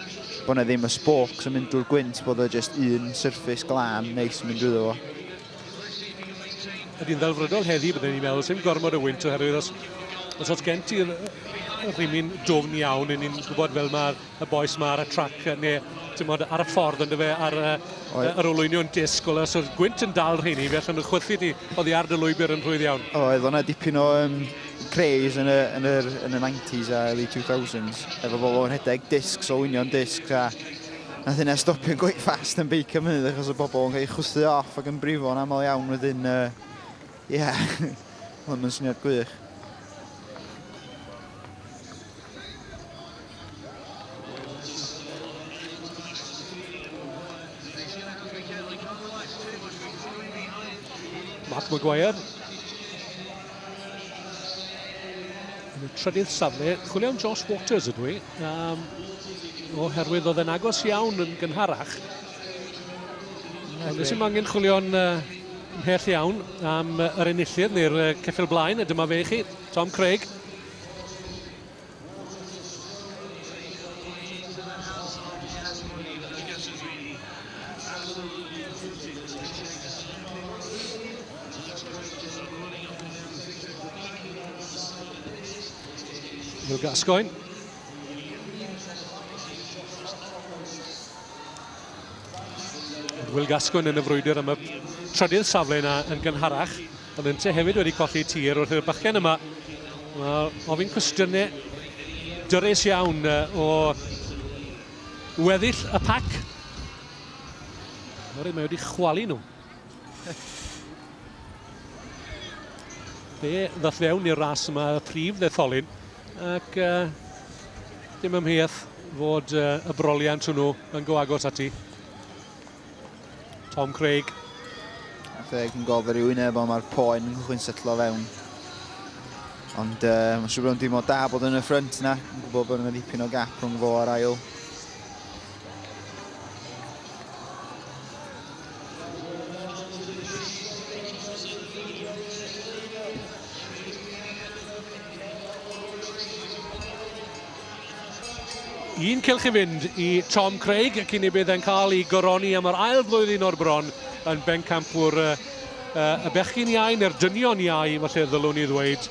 yna ddim y spokes yn mynd drwy'r gwynt, bod o just un surface glân neis yn mynd drwy fo. Ydy'n ddelfrydol heddi, byddwn ni'n meddwl, sy'n gormod o wynt oherwydd os oes gen ti'r rhywun dwfn iawn, ni'n gwybod fel mae'r boes ma ar y trac, neu ar y ffordd yn dyfe ar yr olwynion disg, os oedd gwynt yn dal rheini, felly nhw'n chwythu ti, oedd i ar dy lwybr yn rhwydd iawn. Oedd o'na dipyn o craze yn y 90s a early 2000s, efo bobl yn rhedeg discs o wynion discs, a nath yna stopio'n gweith fast yn beicio mynydd achos o bobl yn cael ei chwsthu off ac yn brifo'n aml iawn wedyn, oedd yn syniad gwych. Mark Maguire. Yn y trydydd safle, chwilio am Josh Waters ydw i, oherwydd oedd yn agos iawn yn gynharach. Nes i'n angen chwilio'n ymhell iawn am yr enillydd neu'r ceffyl blaen, dyma fe i chi, Tom Craig. Will Gascoigne. Will Gascoigne yn y frwydr am y trydydd safle yna yn gynharach, ond yn te hefyd wedi colli tir wrth i'r bachgen yma. Ofyn cwestiynau dyrus iawn o weddill y pac. Mae wedi chwalu nhw. Fe ddath fewn i'r ras yma y prif ddetholyn, ac dim ymheth fod y broliant hwnnw yn go agos ati. Tom Craig. Craig yn gofio rhywun efo mae'r poen yn chwyn setlo fewn. Ond mae'n siŵr bod dim o da bod yn y ffrynt yna. Yn gwybod bod yna ddipyn o gap rhwng fo ar ail. Un cylch i fynd i Tom Craig, cyn i bydd yn cael ei gyroni am yr ail flwyddyn o'r bron yn Pencampwriaeth y bechgyn iau neu'r dynion iau, falle ddylwn i ddweud.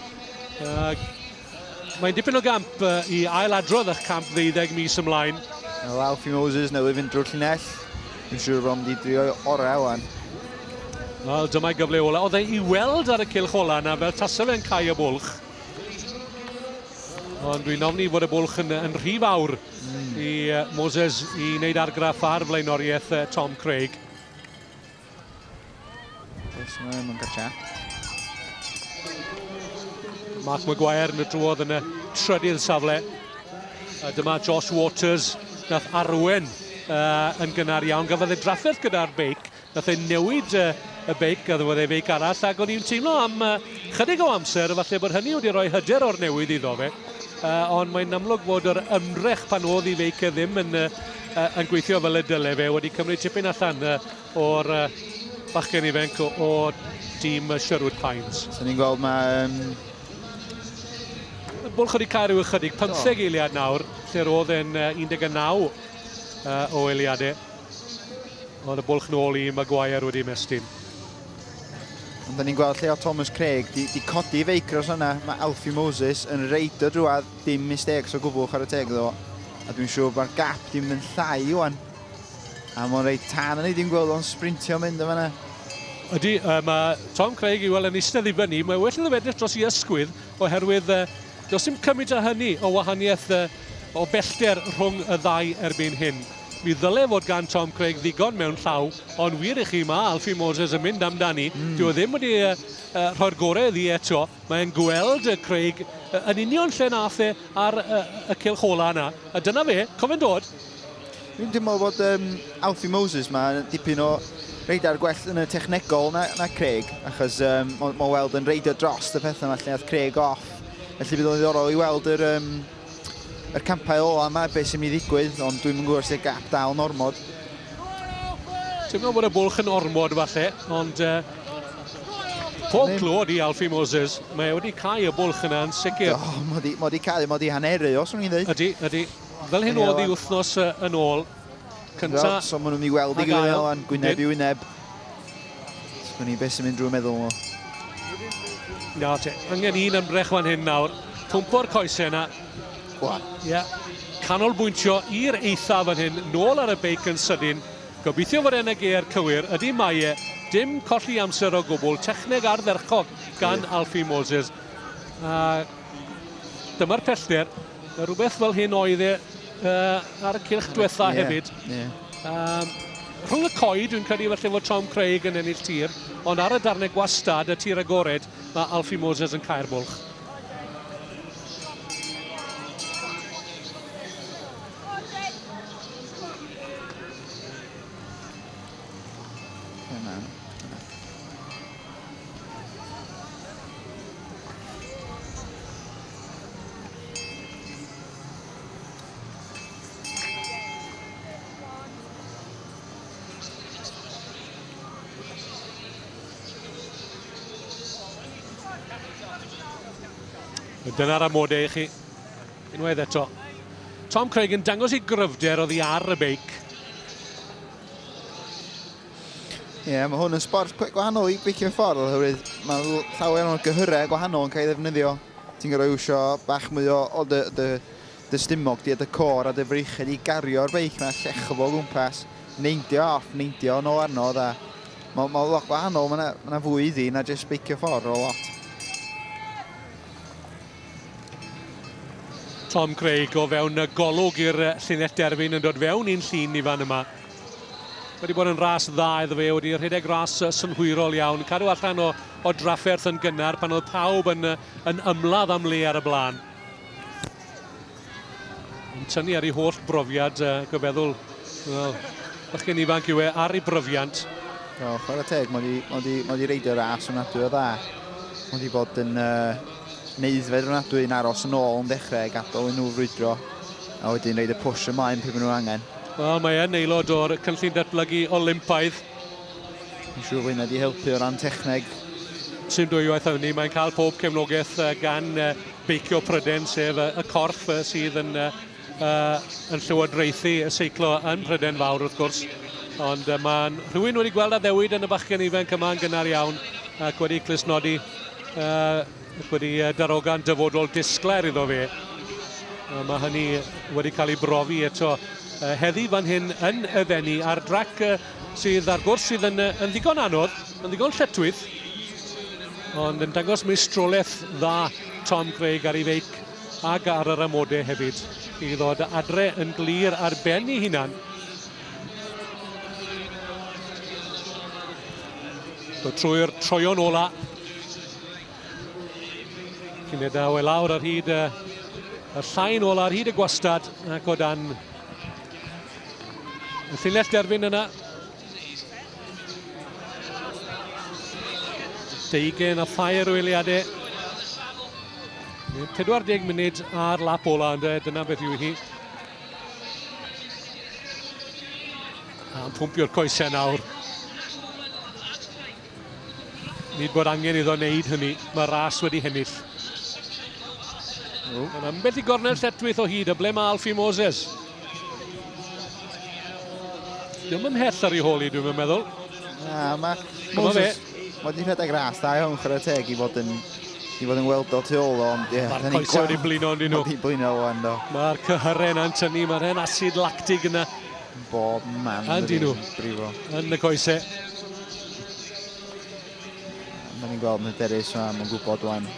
Mae'n dipyn o gamp i ailadrodd eich camp 12 mis ymlaen. Alfie Moses newydd fynd drwy'r llinell. Dwi'n siŵr bod wedi drio orau wan. Wel, dyma'i gyfle ola. Oedd ei weld ar y cylch ola yna fel tasa fe'n cau y bwlch. Ond dwi'n ofni fod y bwlch yn rhy fawr i Moses i wneud argraff ar flaenoriaeth Tom Craig. Mark Maguire yn y drwodd yn y trydydd safle. Dyma Josh Waters, nath arwen yn gynnar iawn. Gafodd ei drafferth gyda'r beic. Nath ei newid y beic, a ddywodd ei beic arall, ac o'n i'n teimlo am chydig o amser, falle bod hynny wedi rhoi hyder o'r newid iddo fe. Ond mae'n amlwg bod yr ymdrech pan oedd i feic ddim yn gweithio fel y dyle fe, wedi cymryd tipyn allan o'r bachgen ifanc o dîm Sherwood Pines. So ni'n gweld mae... Y bwlch wedi cael rhyw ychydig, 15 eiliad nawr, lle roedd yn 19 o eiliadau. Ond y bwlch nôl i Maguire wedi mestyn. Ond da ni'n gweld lle o Thomas Craig di codi feicros yna, mae Alfie Moses yn reid o drwad, dim mistakes o gwbl ar y teg ddo. A dwi'n siŵr mae'r gap dim yn llai wan. A mae'n reid tan yn ei dim gweld o'n sprintio mynd o fanna. Ydy, mae Tom Craig i weld yn eistedd i fyny, mae well yn ddefedrych dros i ysgwydd oherwydd does dim cymryd â hynny o wahaniaeth o bellter rhwng y ddau erbyn hyn. mi ddyle fod gan Tom Craig ddigon mewn llaw, ond wir i chi mae Alfie Moses yn mynd amdani. Dwi o ddim wedi rhoi'r gorau iddi eto. Mae'n gweld Craig yn union lle nath e ar y cylch ola yna. A dyna fe, cofyn dod. Dwi'n meddwl bod Alfie Moses ma dipyn o reidar gwell yn y technegol na Craig, achos mae'n weld yn reidio dros y pethau yma lle nath Craig off. Felly bydd o'n ddiddorol i weld yr campau ola yma, beth sy'n mynd i ddigwydd, ond dwi'n mynd gwybod sy'n gap dal yn ormod. Ti'n meddwl bod y bwlch yn ormod falle, ond pob clod i Alfie Moses, mae wedi cael y bwlch yna yn sicr. Mae wedi cael, mae wedi haneru, os o'n i'n dweud. Ydy. Fel hyn oedd i wythnos yn ôl. Cynta. So maen nhw'n mynd i weld i gilydd o'n gwyneb i wyneb. So ni beth sy'n mynd drwy'n meddwl nhw. Na te, angen un yn brech fan hyn nawr. Pwmpo'r coesau yna. Gwan. Ie. Canolbwyntio i'r eithaf fan hyn, nôl ar y beic yn sydyn. Gobeithio fod e'n y ger cywir. Ydy mae e. Dim colli amser o gwbl. Techneg ardderchog gan Alfie Moses. Dyma'r pellter. Rhywbeth fel hyn oedd e ar y cylch diwetha hefyd. Rhwng y coed, dwi'n credu falle fod Tom Craig yn ennill tir, ond ar y darnau gwastad, y tir agored, mae Alfie Moses yn cael bwlch. Dyna'r amodau i chi. Unwaith eto. Tom Craig yn dangos i gryfder oddi ar y beic. Ie, mae hwn yn sport gwahanol i beicio ffordd, oherwydd mae llawer o'r gyhyrau gwahanol yn cael ei ddefnyddio. Ti'n gorau iwsio bach mwy o dy stumog di a dy cor a dy freichyd i gario'r beic yma llecho fo gwmpas. Neindio off, neindio nôl arno. Mae lot gwahanol, mae yna fwy iddi na jyst beicio ffordd o lot. Tom Craig o fewn y golwg i'r llinell derbyn yn dod fewn i'n llun i fan yma. Wedi bod yn ras dda iddo fe, wedi rhedeg ras synhwyrol iawn. Cadw allan o drafferth yn gynnar pan oedd pawb yn ymladd am le ar y blaen. Yn tynnu ar ei holl brofiad, gobeddwl, bachgen ifanc yw e ar ei brofiant. Chwarae teg, mae wedi reidio ras yn adwy o dda. Mae wedi bod yn neuddfed yn adwy yn aros yn ôl yn dechrau, gadael i nhw frwydro. A wedyn reid y push ymlaen pe maen nhw angen. Wel, mae e'n aelod o'r cynllun datblygu Olympaidd. Yn siŵr fwy wedi helpu o ran techneg. Sy'n dwywaith hynny, mae'n cael pob cefnogaeth gan beicio Prydain, sef y corff sydd yn llywodraethu y seiclo yn Prydain fawr wrth gwrs. Ond mae'n rhywun wedi gweld a ddewid yn y bachgen ifanc yma'n gynnar iawn ac wedi clusnodi wedi darogan dyfodol disgler iddo fe. Mae hynny wedi cael ei brofi eto heddi fan hyn yn y ddeni ar drac sydd ar gwrs sydd yn ddigon anodd, yn ddigon lletwydd, ond yn dangos meistrolaeth dda Tom Craig ar ei feic ac ar yr amodau hefyd. I ddod adre yn glir ar ben ei hunan. Dod trwy'r troion ola. Cynnydd o lawr ar hyd y llain ola ar hyd y gwastad ac o dan y llinell derbyn yna. 20 a ffair o eiliadau. 40 munud ar lap ola, dyna beth yw hi. A'n pwmpio'r coesau nawr. Nid bod angen iddo wneud hynny, mae ras wedi hennill. Yn ambell i gornel lletwydd o hyd, a ble mae Alfie Moses? Ddim ymhell ar ei holi, dwi'n meddwl. Mae Moses wedi rhedeg ras da iawn chwarae teg i fod yn weld o tu ôl. Mae'r coesau wedi blino yn nhw. Wedi blino o'n do. Mae'r cyhyren yn tynnu, mae'r hen asid lactig yna. Bob man wedi brifo. Yn y coesau. Mae'n ni'n gweld hyderus yma, mae'n gwybod o'n.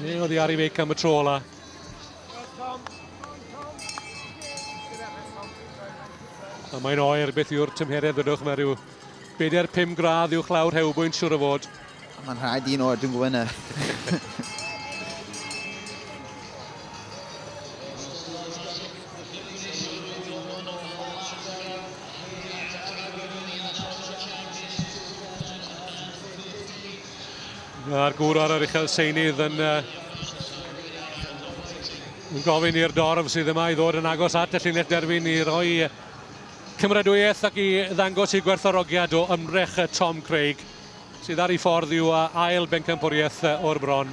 Oedd i ar ei feic am y tro ola. A mae'n oer beth yw'r tymheredd ydwch. Mae rhyw 4-5 gradd uwch lawr hewbwynt siwr o fod. Mae'n rhaid un o'r dwi'n gwybod yna. A'r gwror ar uchel Seinydd yn gofyn i'r dorf sydd yma i ddod yn agos at y llinell derfyn i roi cymrydwyeth ac i ddangos i gwerthorogiad o ymrech Tom Craig sydd ar ei ffordd i'w ail Pencampwriaeth o'r bron.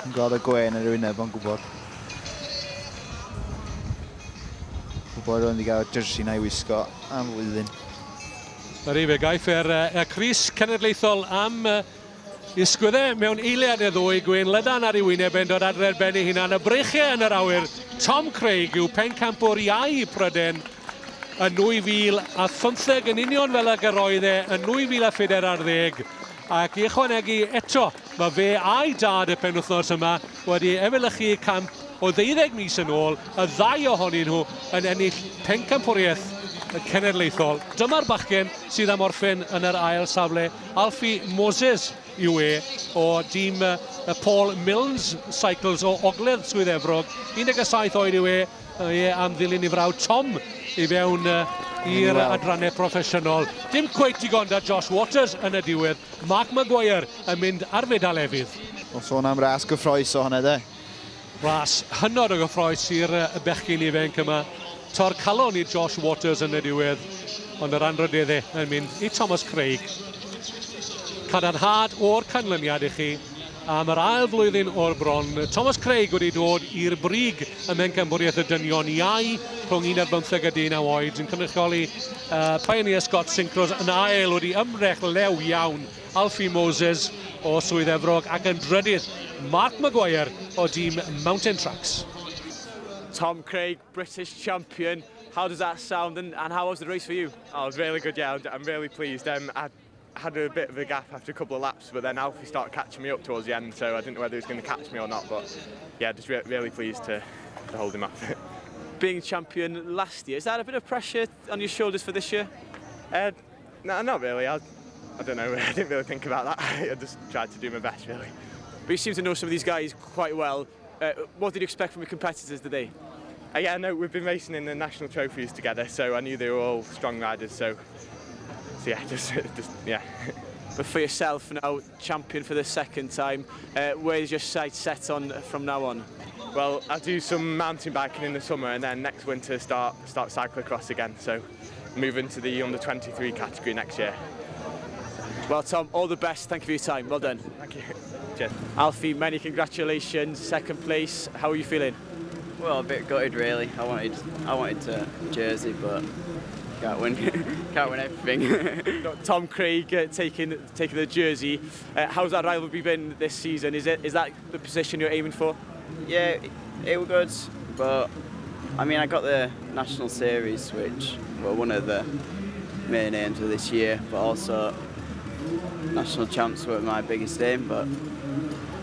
Yn gweld y gwen ar y wyneb o'n gwybod. Gwybod o'n di gael jersey na i wisgo am flwyddyn. Yr ei fe gaiff y Crys Cenedlaethol am ysgwyddau mewn eiliad neu ddwy gwyn lydan ar ei wyneb yn dod adre'r ben ei hunan. Y breichiau yn yr awyr, Tom Craig yw Pencampwriaeth Prydain yn 2015 yn union fel y gyroedd yn 2014. Ac i ychwanegu eto, mae fe a'i dad y penwythnos yma wedi efelychu camp o 12 mis yn ôl, y ddau ohonyn nhw yn ennill Pencampwriaeth y Cenedlaethol. Dyma'r bachgen sydd am orffen yn yr ail safle. Alfie Moses yw o dîm Paul Milnes Cycles o Ogledd Swydd Efrog. 17 oed yw am ddilyn i frawd Tom i fewn i'r adrannau proffesiynol. Dim cweit digon da Josh Waters yn y diwedd. Mark Maguire yn mynd ar fedal efydd. O sôn am ras gyffroes o hwnna de. Ras hynod o gyffroes i'r bechgyn ifanc yma. Tor calon i Josh Waters yn y diwedd, ond yr anrydeddau yn mynd i Thomas Craig. Cadarnhad o'r canlyniad i chi am yr ail flwyddyn o'r bron. Thomas Craig wedi dod i'r brig ym Pencampwriaeth y Dynion Iau rhwng 15 a 19 oed. Yn cynrychioli Pioneer Scott Syncros yn ail wedi ymrech lew iawn Alfie Moses o Swydd Efrog ac yn drydydd Mark Maguire o dîm Mountain Tracks. Tom Craig, British champion. How does that sound and how was the race for you? Oh, it was really good, yeah. I'm really pleased. I had a bit of a gap after a couple of laps, but then Alfie started catching me up towards the end, so I didn't know whether he was going to catch me or not, but yeah, just really pleased to hold him off. Being champion last year, is that a bit of pressure on your shoulders for this year? No, not really. I don't know. I didn't really think about that. I just tried to do my best, really. But you seem to know some of these guys quite well. What did you expect from your competitors today? Yeah, no, we've been racing in the national trophies together, so I knew they were all strong riders, so yeah, just yeah. But for yourself now, champion for the second time, where is your sight set on from now on? Well, I'll do some mountain biking in the summer, and then next winter start cyclocross again, so move into the under 23 category next year. Well, Tom, all the best. Thank you for your time. Well done. Thank you. Cheers. Alfie, many congratulations. Second place. How are you feeling? Well, a bit gutted really. I wanted to jersey, but can't win. Can't win everything. Tom Craig taking the jersey. How's that rivalry been this season? Is that the position you're aiming for? Yeah, it was good, but I mean, I got the national series, which were one of the main aims of this year, but also national champs were my biggest aim. But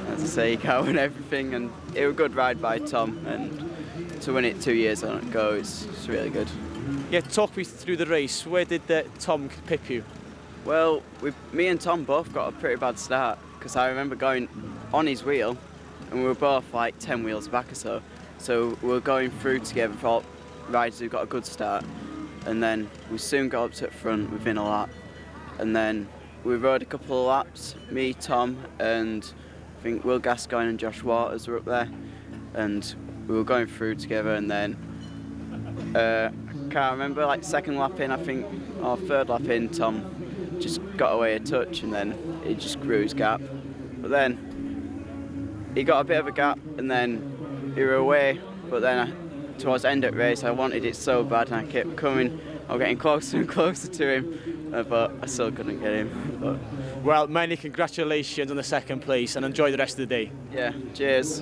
as I say, you can't win everything, and it was a good ride by Tom, and to win it 2 years ago, it's really good. Yeah, talk me through the race. Where did Tom pip you? Well, me and Tom both got a pretty bad start, because I remember going on his wheel, and we were both like 10 wheels back or so. So we were going through together for riders who got a good start, and then we soon got up to the front within a lap, and then we rode a couple of laps. Me, Tom, and I think Will Gascoigne and Josh Waters were up there, and we were going through together, and then I can't remember, like second lap in, I think, or third lap in, Tom just got away a touch, and then he just grew his gap. But then he got a bit of a gap, and then he were away. But then towards the end of the race, I wanted it so bad, and I kept coming. I was getting closer and closer to him, but I still couldn't get him. But well, many congratulations on the second place, and enjoy the rest of the day. Yeah, cheers.